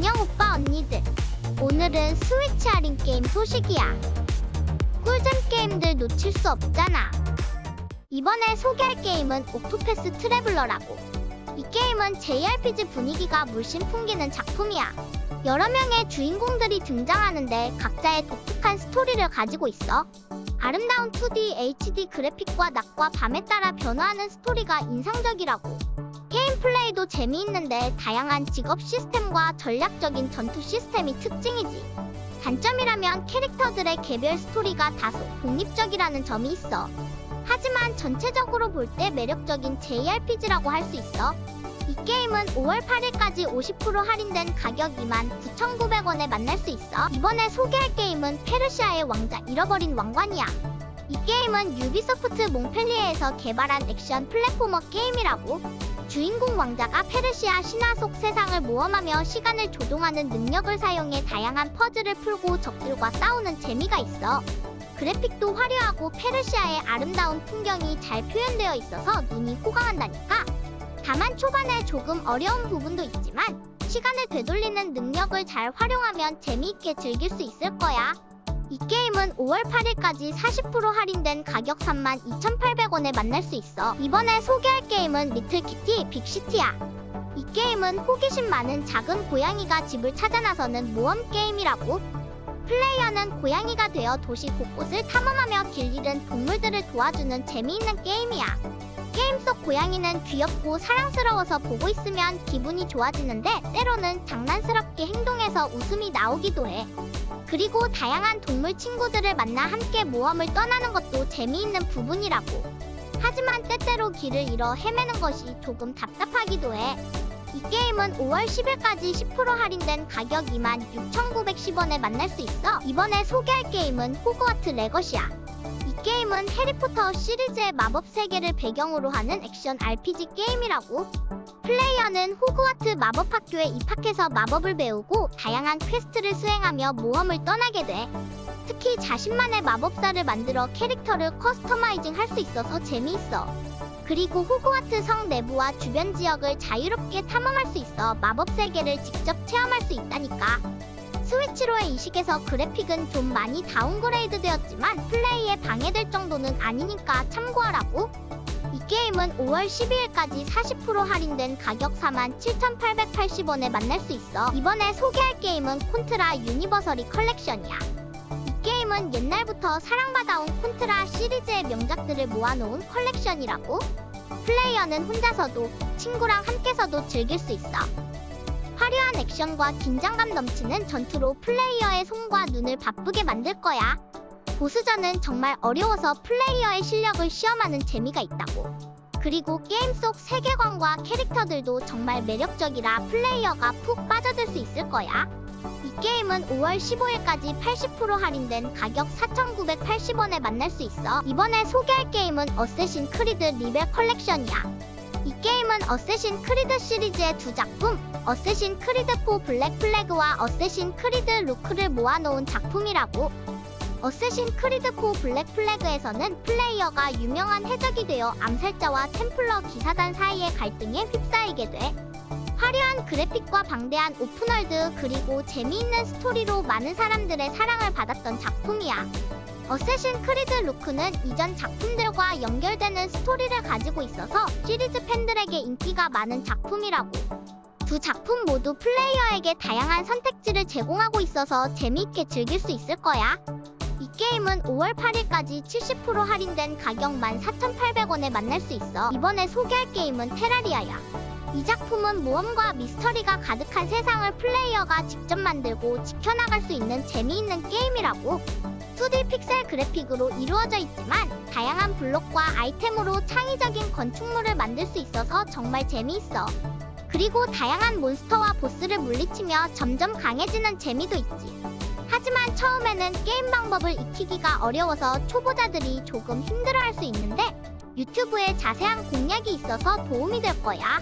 안녕 오빠 언니들. 오늘은 스위치 할인 게임 소식이야. 꿀잼 게임들 놓칠 수 없잖아. 이번에 소개할 게임은 옥토패스 트래블러라고. 이 게임은 JRPG 분위기가 물씬 풍기는 작품이야. 여러 명의 주인공들이 등장하는데 각자의 독특한 스토리를 가지고 있어. 아름다운 2D HD 그래픽과 낮과 밤에 따라 변화하는 스토리가 인상적이라고. 게임 플레이도 재미있는데 다양한 직업 시스템과 전략적인 전투 시스템이 특징이지. 단점이라면 캐릭터들의 개별 스토리가 다소 독립적이라는 점이 있어. 하지만 전체적으로 볼 때 매력적인 JRPG라고 할 수 있어. 이 게임은 5월 8일까지 50% 할인된 가격 29,900원에 만날 수 있어. 이번에 소개할 게임은 페르시아의 왕자 잃어버린 왕관이야. 이 게임은 유비소프트 몽펠리에에서 개발한 액션 플랫포머 게임이라고. 주인공 왕자가 페르시아 신화 속 세상을 모험하며 시간을 조종하는 능력을 사용해 다양한 퍼즐을 풀고 적들과 싸우는 재미가 있어. 그래픽도 화려하고 페르시아의 아름다운 풍경이 잘 표현되어 있어서 눈이 호강한다니까. 다만 초반에 조금 어려운 부분도 있지만 시간을 되돌리는 능력을 잘 활용하면 재미있게 즐길 수 있을 거야. 이 게임은 5월 8일까지 40% 할인된 가격 32,800원에 만날 수 있어. 이번에 소개할 게임은 리틀키티 빅시티야. 이 게임은 호기심 많은 작은 고양이가 집을 찾아 나서는 모험 게임이라고. 플레이어는 고양이가 되어 도시 곳곳을 탐험하며 길 잃은 동물들을 도와주는 재미있는 게임이야. 게임 속 고양이는 귀엽고 사랑스러워서 보고 있으면 기분이 좋아지는데 때로는 장난스럽게 행동해서 웃음이 나오기도 해. 그리고 다양한 동물 친구들을 만나 함께 모험을 떠나는 것도 재미있는 부분이라고. 하지만 때때로 길을 잃어 헤매는 것이 조금 답답하기도 해. 이 게임은 5월 10일까지 10% 할인된 가격 26,910원에 만날 수 있어. 이번에 소개할 게임은 호그와트 레거시야. 이 게임은 해리포터 시리즈의 마법 세계를 배경으로 하는 액션 RPG 게임이라고. 플레이어는 호그와트 마법학교에 입학해서 마법을 배우고 다양한 퀘스트를 수행하며 모험을 떠나게 돼. 특히 자신만의 마법사를 만들어 캐릭터를 커스터마이징 할 수 있어서 재미있어. 그리고 호그와트 성 내부와 주변 지역을 자유롭게 탐험할 수 있어 마법 세계를 직접 체험할 수 있다니까. 스위치로의 이식에서 그래픽은 좀 많이 다운그레이드 되었지만 플레이에 방해될 정도는 아니니까 참고하라고. 이 게임은 5월 12일까지 40% 할인된 가격 47,880원에 만날 수 있어. 이번에 소개할 게임은 콘트라 유니버서리 컬렉션이야. 이 게임은 옛날부터 사랑받아온 콘트라 시리즈의 명작들을 모아놓은 컬렉션이라고. 플레이어는 혼자서도 친구랑 함께서도 즐길 수 있어. 화려한 액션과 긴장감 넘치는 전투로 플레이어의 손과 눈을 바쁘게 만들 거야. 보스전은 정말 어려워서 플레이어의 실력을 시험하는 재미가 있다고. 그리고 게임 속 세계관과 캐릭터들도 정말 매력적이라 플레이어가 푹 빠져들 수 있을 거야. 이 게임은 5월 15일까지 80% 할인된 가격 4,980원에 만날 수 있어. 이번에 소개할 게임은 어쌔신 크리드 리벨 컬렉션이야. 이 게임은 어쌔신 크리드 시리즈의 두 작품, 어쌔신 크리드 4 블랙 플래그와 어쌔신 크리드 루크를 모아놓은 작품이라고. 어쌔신 크리드 4 블랙 플래그에서는 플레이어가 유명한 해적이 되어 암살자와 템플러 기사단 사이의 갈등에 휩싸이게 돼. 화려한 그래픽과 방대한 오픈월드 그리고 재미있는 스토리로 많은 사람들의 사랑을 받았던 작품이야. 어쌔신 크리드 루크는 이전 작품들과 연결되는 스토리를 가지고 있어서 시리즈 팬들에게 인기가 많은 작품이라고. 두 작품 모두 플레이어에게 다양한 선택지를 제공하고 있어서 재미있게 즐길 수 있을 거야. 이 게임은 5월 8일까지 70% 할인된 가격 14,800원에 만날 수 있어. 이번에 소개할 게임은 테라리아야. 이 작품은 모험과 미스터리가 가득한 세상을 플레이어가 직접 만들고 지켜나갈 수 있는 재미있는 게임이라고. 2D 픽셀 그래픽으로 이루어져 있지만 다양한 블록과 아이템으로 창의적인 건축물을 만들 수 있어서 정말 재미있어. 그리고 다양한 몬스터와 보스를 물리치며 점점 강해지는 재미도 있지. 하지만 처음에는 게임 방법을 익히기가 어려워서 초보자들이 조금 힘들어할 수 있는데 유튜브에 자세한 공략이 있어서 도움이 될 거야.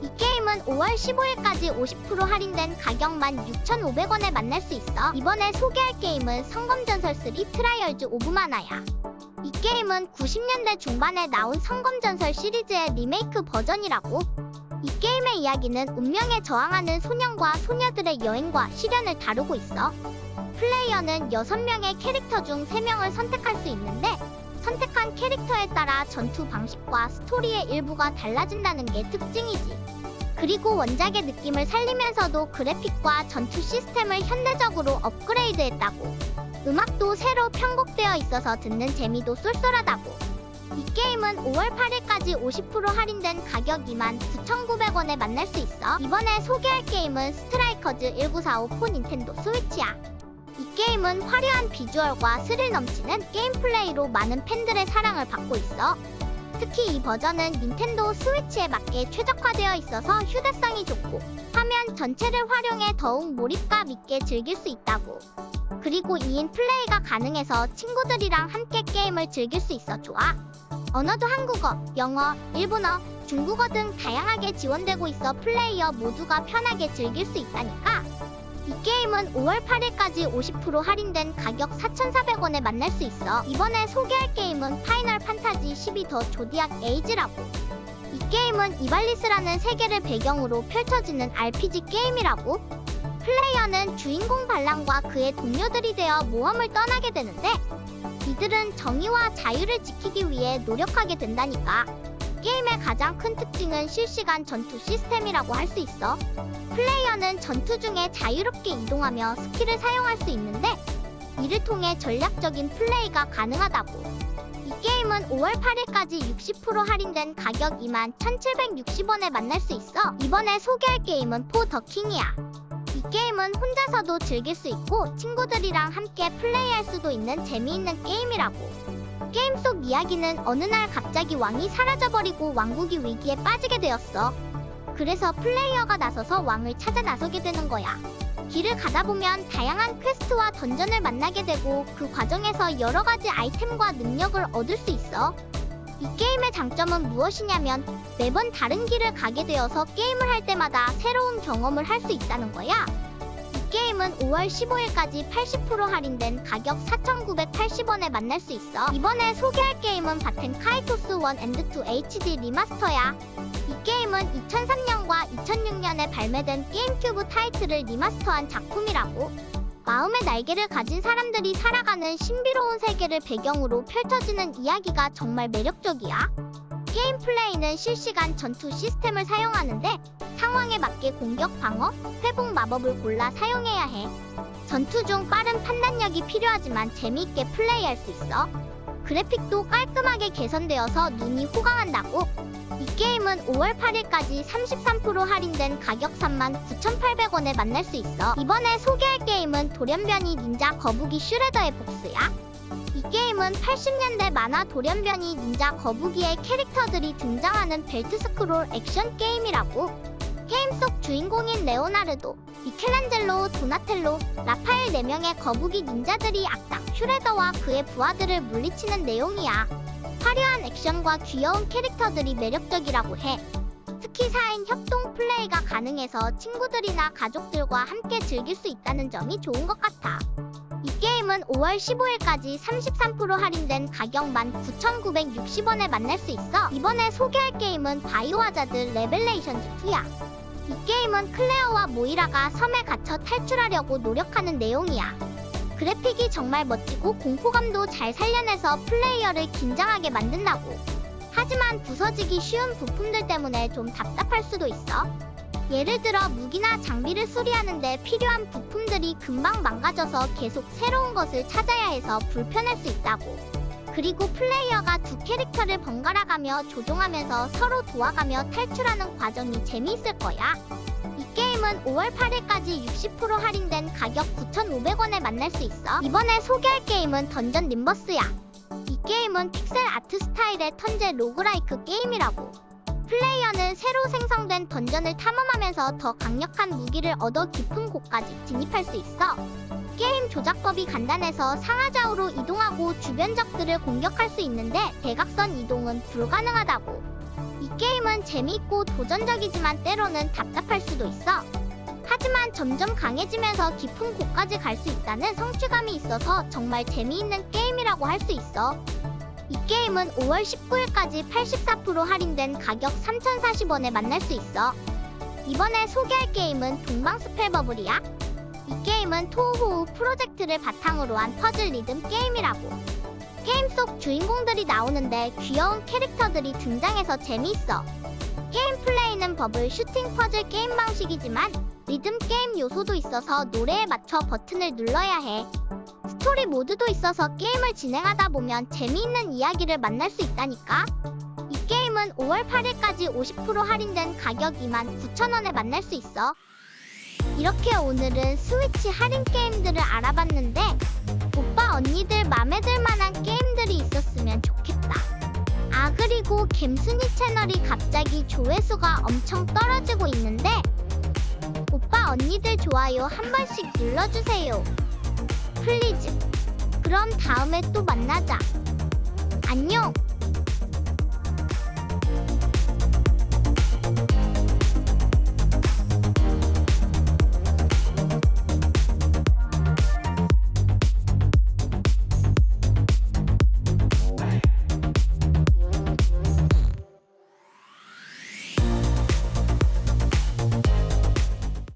이 게임은 5월 15일까지 50% 할인된 가격 16,500원에 만날 수 있어. 이번에 소개할 게임은 성검전설 3 트라이얼즈 오브 마나야. 이 게임은 90년대 중반에 나온 성검전설 시리즈의 리메이크 버전이라고. 이 게임의 이야기는 운명에 저항하는 소년과 소녀들의 여행과 시련을 다루고 있어. 플레이어는 6명의 캐릭터 중 3명을 선택할 수 있는데 선택한 캐릭터에 따라 전투 방식과 스토리의 일부가 달라진다는 게 특징이지. 그리고 원작의 느낌을 살리면서도 그래픽과 전투 시스템을 현대적으로 업그레이드했다고. 음악도 새로 편곡되어 있어서 듣는 재미도 쏠쏠하다고. 이 게임은 5월 8일까지 50% 할인된 가격 29,900원에 만날 수 있어. 이번에 소개할 게임은 스트라이커즈 1945 닌텐도 스위치야. 이 게임은 화려한 비주얼과 스릴 넘치는 게임 플레이로 많은 팬들의 사랑을 받고 있어. 특히 이 버전은 닌텐도 스위치에 맞게 최적화되어 있어서 휴대성이 좋고 화면 전체를 활용해 더욱 몰입감 있게 즐길 수 있다고. 그리고 2인 플레이가 가능해서 친구들이랑 함께 게임을 즐길 수 있어 좋아. 언어도 한국어, 영어, 일본어, 중국어 등 다양하게 지원되고 있어 플레이어 모두가 편하게 즐길 수 있다니까. 이 게임은 5월 8일까지 50% 할인된 가격 4,400원에 만날 수 있어. 이번에 소개할 게임은 파이널 판타지 12 더 조디악 에이지라고. 이 게임은 이발리스라는 세계를 배경으로 펼쳐지는 RPG 게임이라고. 플레이어는 주인공 발랑과 그의 동료들이 되어 모험을 떠나게 되는데 이들은 정의와 자유를 지키기 위해 노력하게 된다니까. 게임의 가장 큰 특징은 실시간 전투 시스템이라고 할 수 있어. 플레이어는 전투 중에 자유롭게 이동하며 스킬을 사용할 수 있는데 이를 통해 전략적인 플레이가 가능하다고. 이 게임은 5월 8일까지 60% 할인된 가격 21,760원에 만날 수 있어. 이번에 소개할 게임은 포 더 킹이야. 이 게임은 혼자서도 즐길 수 있고 친구들이랑 함께 플레이할 수도 있는 재미있는 게임이라고. 게임 속 이야기는 어느 날 갑자기 왕이 사라져버리고 왕국이 위기에 빠지게 되었어. 그래서 플레이어가 나서서 왕을 찾아 나서게 되는 거야. 길을 가다 보면 다양한 퀘스트와 던전을 만나게 되고 그 과정에서 여러 가지 아이템과 능력을 얻을 수 있어. 이 게임의 장점은 무엇이냐면 매번 다른 길을 가게 되어서 게임을 할 때마다 새로운 경험을 할 수 있다는 거야. 이 게임은 5월 15일까지 80% 할인된 가격 4,980원에 만날 수 있어. 이번에 소개할 게임은 바텐 카이토스 1 앤드 2 HD 리마스터야. 이 게임은 2003년과 2006년에 발매된 게임큐브 타이틀을 리마스터한 작품이라고. 마음의 날개를 가진 사람들이 살아가는 신비로운 세계를 배경으로 펼쳐지는 이야기가 정말 매력적이야. 게임 플레이는 실시간 전투 시스템을 사용하는데 상황에 맞게 공격, 방어, 회복 마법을 골라 사용해야 해. 전투 중 빠른 판단력이 필요하지만 재미있게 플레이할 수 있어. 그래픽도 깔끔하게 개선되어서 눈이 호강한다고. 이 게임은 5월 8일까지 33% 할인된 가격 39,800원에 만날 수 있어. 이번에 소개할 게임은 돌연변이 닌자 거북이 슈레더의 복수야. 이 게임은 80년대 만화 돌연변이 닌자 거북이의 캐릭터들이 등장하는 벨트 스크롤 액션 게임이라고. 게임 속 주인공인 레오나르도, 미켈란젤로, 도나텔로, 라파엘 4명의 거북이 닌자들이 악당 슈레더와 그의 부하들을 물리치는 내용이야. 화려한 액션과 귀여운 캐릭터들이 매력적이라고 해. 특히 4인 협동 플레이가 가능해서 친구들이나 가족들과 함께 즐길 수 있다는 점이 좋은 것 같아. 이 게임은 5월 15일까지 33% 할인된 가격 19,960원에 만날 수 있어. 이번에 소개할 게임은 바이오하자드 레벨레이션즈 2야. 이 게임은 클레어와 모이라가 섬에 갇혀 탈출하려고 노력하는 내용이야. 그래픽이 정말 멋지고 공포감도 잘 살려내서 플레이어를 긴장하게 만든다고. 하지만 부서지기 쉬운 부품들 때문에 좀 답답할 수도 있어. 예를 들어 무기나 장비를 수리하는데 필요한 부품들이 금방 망가져서 계속 새로운 것을 찾아야 해서 불편할 수 있다고. 그리고 플레이어가 두 캐릭터를 번갈아가며 조종하면서 서로 도와가며 탈출하는 과정이 재미있을 거야. 이 게임은 5월 8일까지 60% 할인된 가격 9,500원에 만날 수 있어. 이번에 소개할 게임은 던전 님버스야. 이 게임은 픽셀 아트 스타일의 턴제 로그라이크 게임이라고. 플레이어는 새로 생성된 던전을 탐험하면서 더 강력한 무기를 얻어 깊은 곳까지 진입할 수 있어. 게임 조작법이 간단해서 상하좌우로 이동하고 주변 적들을 공격할 수 있는데 대각선 이동은 불가능하다고. 이 게임은 재미있고 도전적이지만 때로는 답답할 수도 있어. 하지만 점점 강해지면서 깊은 곳까지 갈 수 있다는 성취감이 있어서 정말 재미있는 게임이라고 할 수 있어. 이 게임은 5월 19일까지 84% 할인된 가격 3,040원에 만날 수 있어. 이번에 소개할 게임은 동방스펠버블이야. 이 게임은 토우호우 프로젝트를 바탕으로 한 퍼즐 리듬 게임이라고. 게임 속 주인공들이 나오는데 귀여운 캐릭터들이 등장해서 재미있어. 게임 플레이는 버블 슈팅 퍼즐 게임 방식이지만 리듬 게임 요소도 있어서 노래에 맞춰 버튼을 눌러야 해. 스토리 모드도 있어서 게임을 진행하다 보면 재미있는 이야기를 만날 수 있다니까. 이 게임은 5월 8일까지 50% 할인된 가격 29,000원에 만날 수 있어. 이렇게 오늘은 스위치 할인 게임들을 알아봤는데 오빠 언니들 맘에 들 만한 게임들이 있었으면 좋겠다. 아, 그리고 갬순이 채널이 갑자기 조회수가 엄청 떨어지고 있는데 오빠 언니들 좋아요 한 번씩 눌러주세요. 플리즈. 그럼 다음에 또 만나자. 안녕.